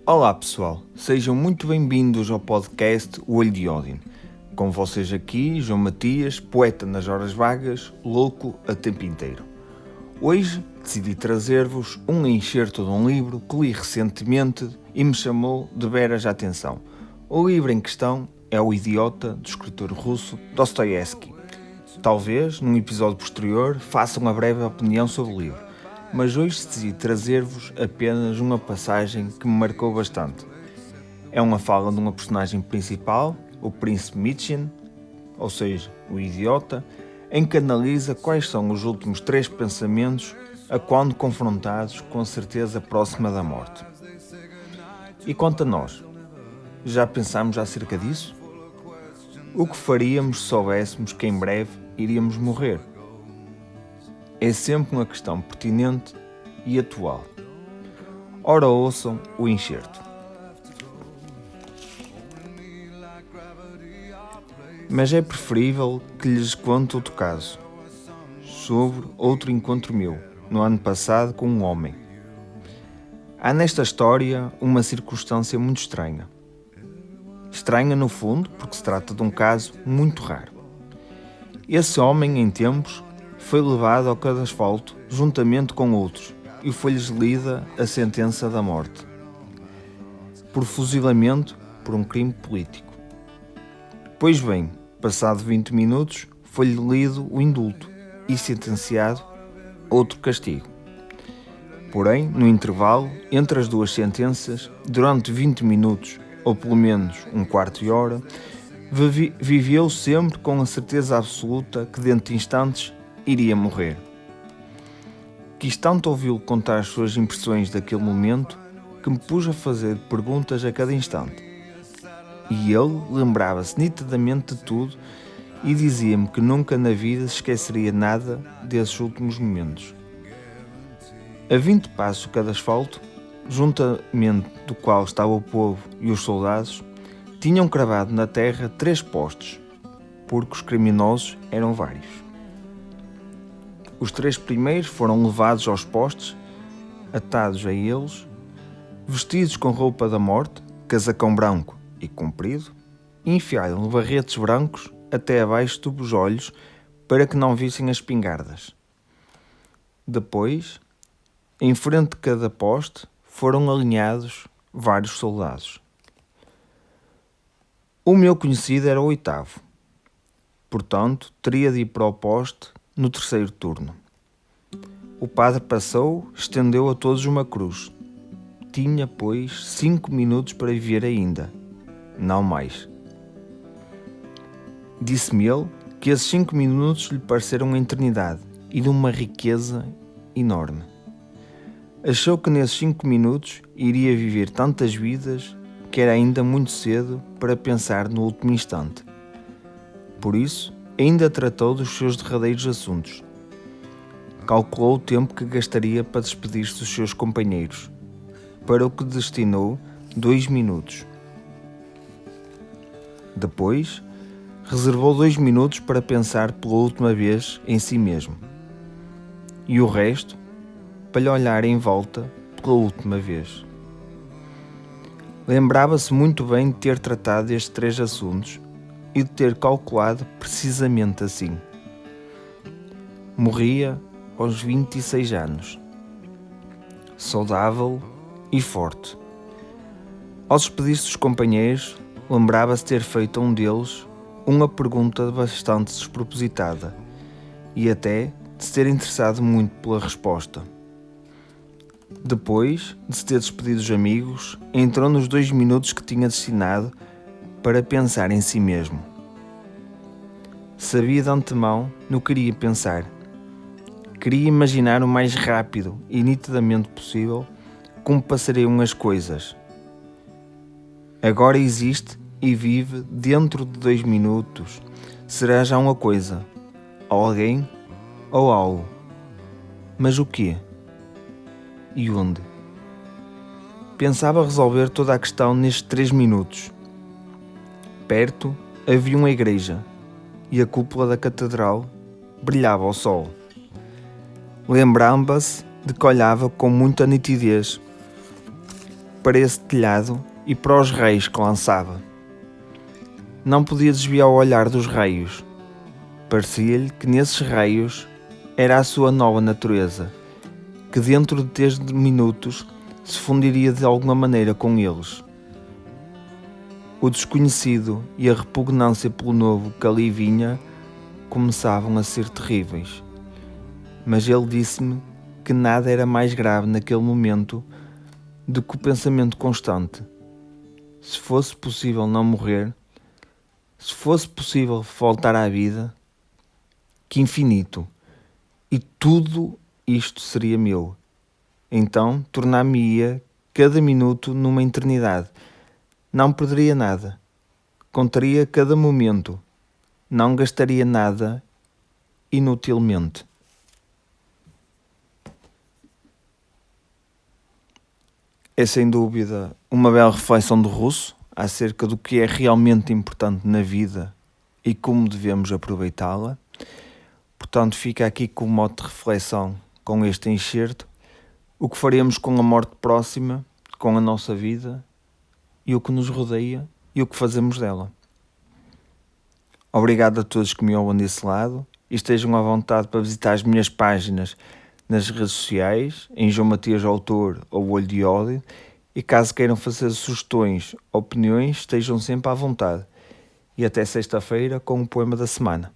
Olá pessoal, sejam muito bem-vindos ao podcast O Olho de Ódin. Com vocês aqui, João Matias, poeta nas horas vagas, louco a tempo inteiro. Hoje decidi trazer-vos um excerto de um livro que li recentemente e me chamou de veras a atenção. O livro em questão é O Idiota, do escritor russo Dostoiévski. Talvez, num episódio posterior, faça uma breve opinião sobre o livro, mas hoje decidi trazer-vos apenas uma passagem que me marcou bastante. É uma fala de uma personagem principal, o Príncipe Mitchin, ou seja, o Idiota, em que analisa quais são os últimos 3 pensamentos a quando confrontados com a certeza próxima da morte. E quanto a nós, já pensámos acerca disso? O que faríamos se soubéssemos que em breve iríamos morrer? É sempre uma questão pertinente e atual. Ora ouçam o enxerto. Mas é preferível que lhes conte outro caso, sobre outro encontro meu, no ano passado com um homem. Há nesta história uma circunstância muito estranha. Estranha no fundo porque se trata de um caso muito raro. Esse homem, em tempos, foi levado ao cadasfalto juntamente com outros e foi-lhes lida a sentença da morte, por fuzilamento por um crime político. Pois bem, passado 20 minutos, foi-lhe lido o indulto e sentenciado outro castigo. Porém, no intervalo entre as duas sentenças, durante 20 minutos, ou pelo menos um quarto de hora, viveu sempre com a certeza absoluta que dentro de instantes iria morrer. Quis tanto ouvi-lo contar as suas impressões daquele momento que me pus a fazer perguntas a cada instante. E ele lembrava-se nitidamente de tudo e dizia-me que nunca na vida se esqueceria nada desses últimos momentos. A 20 passos cada asfalto, juntamente do qual estava o povo e os soldados, tinham cravado na terra 3 postes, porque os criminosos eram vários. Os 3 primeiros foram levados aos postes, atados a eles, vestidos com roupa da morte, casacão branco e comprido, e enfiaram barretes brancos até abaixo dos olhos para que não vissem as espingardas. Depois, em frente de cada poste, foram alinhados vários soldados. O meu conhecido era o 8º, portanto, teria de ir para o poste no 3º turno. O padre passou, estendeu a todos uma cruz. Tinha, pois, 5 minutos para viver ainda, não mais. Disse-me ele que esses 5 minutos lhe pareceram uma eternidade e de uma riqueza enorme. Achou que nesses 5 minutos iria viver tantas vidas que era ainda muito cedo para pensar no último instante. Por isso, ainda tratou dos seus derradeiros assuntos. Calculou o tempo que gastaria para despedir-se dos seus companheiros, para o que destinou 2 minutos. Depois, reservou 2 minutos para pensar pela última vez em si mesmo. E o resto, para lhe olhar em volta pela última vez. Lembrava-se muito bem de ter tratado destes 3 assuntos e de ter calculado precisamente assim. Morria aos 26 anos, saudável e forte. Ao despedir-se dos companheiros, lembrava-se ter feito a um deles uma pergunta bastante despropositada e até de se ter interessado muito pela resposta. Depois de se ter despedido dos amigos, entrou nos 2 minutos que tinha destinado para pensar em si mesmo. Sabia de antemão no que iria pensar. Queria imaginar o mais rápido e nitidamente possível como passariam as coisas. Agora existe e vive dentro de 2 minutos. Será já uma coisa, alguém ou algo. Mas o quê? E onde? Pensava resolver toda a questão nestes 3 minutos. Perto havia uma igreja e a cúpula da catedral brilhava ao sol. Lembrava-se de que olhava com muita nitidez para esse telhado e para os raios que lançava. Não podia desviar o olhar dos raios. Parecia-lhe que nesses raios era a sua nova natureza, que dentro de 3 minutos se fundiria de alguma maneira com eles. O desconhecido e a repugnância pelo novo que ali vinha começavam a ser terríveis. Mas ele disse-me que nada era mais grave naquele momento do que o pensamento constante. Se fosse possível não morrer, se fosse possível voltar à vida, que infinito, e tudo isto seria meu. Então tornar-me-ia cada minuto numa eternidade. Não perderia nada. Contaria cada momento. Não gastaria nada inutilmente. É sem dúvida uma bela reflexão do Russo acerca do que é realmente importante na vida e como devemos aproveitá-la. Portanto, fica aqui com o modo de reflexão com este enxerto. O que faremos com a morte próxima, com a nossa vida e o que nos rodeia e o que fazemos dela. Obrigado a todos que me ouvem desse lado e estejam à vontade para visitar as minhas páginas nas redes sociais, em João Matias Autor ou Olho de Ódio, e caso queiram fazer sugestões ou opiniões, estejam sempre à vontade. E até sexta-feira com o poema da semana.